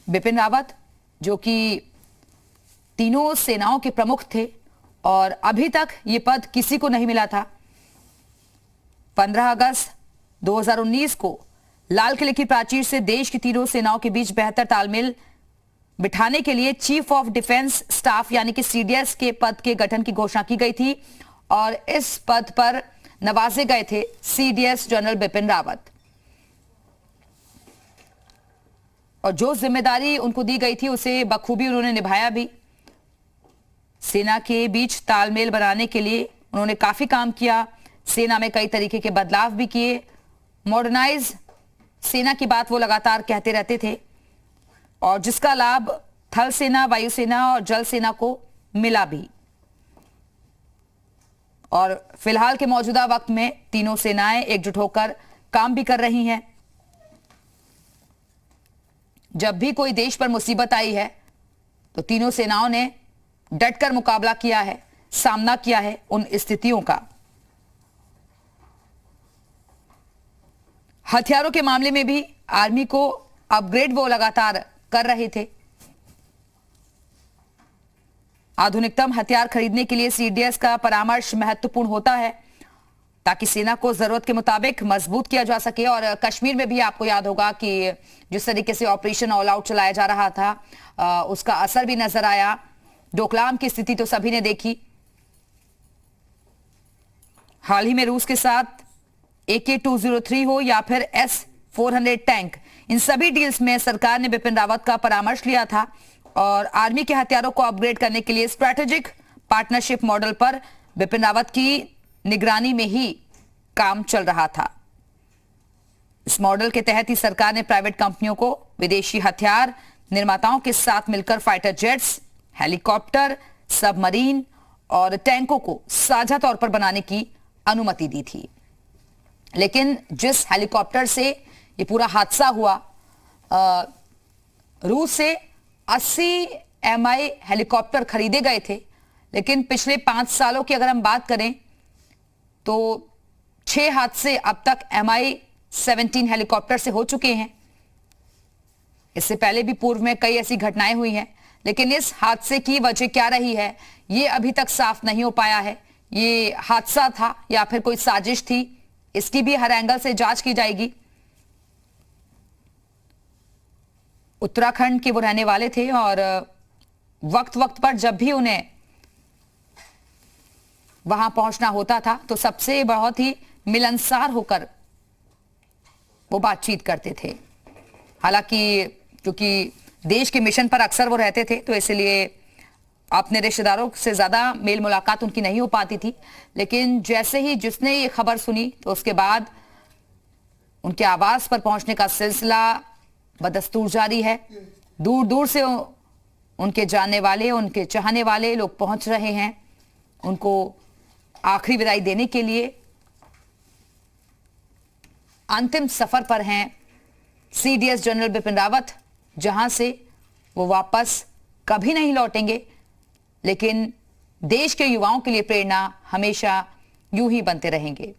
बिपिन रावत जो कि तीनों सेनाओं के प्रमुख थे और अभी तक ये पद किसी को नहीं मिला था। 15 अगस्त 2019 को लाल किले की प्राचीर से देश की तीनों सेनाओं के बीच बेहतर तालमेल बिठाने के लिए चीफ ऑफ डिफेंस स्टाफ यानी कि सीडीएस के पद के गठन की घोषणा की गई थी और इस पद पर नवाजे गए थे सीडीएस जनरल बिपिन रावत। और जो जिम्मेदारी उनको दी गई थी उसे बखूबी उन्होंने निभाया भी। सेना के बीच तालमेल बनाने के लिए उन्होंने काफी काम किया। सेना में कई तरीके के बदलाव भी किए। मॉडर्नाइज सेना की बात वो लगातार कहते रहते थे और जिसका लाभ थल सेना, वायुसेना और जल सेना को मिला भी। और फिलहाल के मौजूदा वक्त में तीनों सेनाएं एकजुट होकर काम भी कर रही हैं। जब भी कोई देश पर मुसीबत आई है तो तीनों सेनाओं ने डटकर मुकाबला किया है, सामना किया है उन स्थितियों का। हथियारों के मामले में भी आर्मी को अपग्रेड वो लगातार कर रहे थे। आधुनिकतम हथियार खरीदने के लिए सीडीएस का परामर्श महत्वपूर्ण होता है ताकि सेना को जरूरत के मुताबिक मजबूत किया जा सके। और कश्मीर में भी आपको याद होगा कि जिस तरीके से ऑपरेशन ऑल आउट चलाया जा रहा था उसका असर भी नजर आया। डोकलाम की स्थिति तो सभी ने देखी। हाल ही में रूस के साथ AK-203 हो या फिर S-400 टैंक, इन सभी डील्स में सरकार ने बिपिन रावत का परामर्श लिया था और आर्मी के हथियारों को अपग्रेड करने के लिए स्ट्रैटेजिक पार्टनरशिप मॉडल पर बिपिन रावत की निगरानी में ही काम चल रहा था। इस मॉडल के तहत ही सरकार ने प्राइवेट कंपनियों को विदेशी हथियार निर्माताओं के साथ मिलकर फाइटर जेट्स, हेलीकॉप्टर, सबमरीन और टैंकों को साझा तौर पर बनाने की अनुमति दी थी। लेकिन जिस हेलीकॉप्टर से ये पूरा हादसा हुआ, रूस से 80 MI हेलीकॉप्टर खरीदे गए थे, लेकिन पिछले 5 सालों की अगर हम बात करें तो 6 हादसे अब तक Mi-17 हेलीकॉप्टर से हो चुके हैं। इससे पहले भी पूर्व में कई ऐसी घटनाएं हुई हैं, लेकिन इस हादसे की वजह क्या रही है ये अभी तक साफ नहीं हो पाया है। ये हादसा था या फिर कोई साजिश थी, इसकी भी हर एंगल से जांच की जाएगी। उत्तराखंड के वो रहने वाले थे और वक्त वक्त पर जब भी उन्हें वहां पहुंचना होता था तो सबसे बहुत ही मिलनसार होकर वो बातचीत करते थे। हालांकि क्योंकि देश के मिशन पर अक्सर वो रहते थे तो इसलिए अपने रिश्तेदारों से ज्यादा मेल मुलाकात उनकी नहीं हो पाती थी। लेकिन जैसे ही जिसने ये खबर सुनी तो उसके बाद उनके आवास पर पहुंचने का सिलसिला बदस्तूर जारी है। दूर दूर से उनके जानने वाले, उनके चाहने वाले लोग पहुंच रहे हैं उनको आखिरी विदाई देने के लिए। अंतिम सफर पर हैं सीडीएस जनरल बिपिन रावत, जहां से वो वापस कभी नहीं लौटेंगे, लेकिन देश के युवाओं के लिए प्रेरणा हमेशा यूं ही बनते रहेंगे।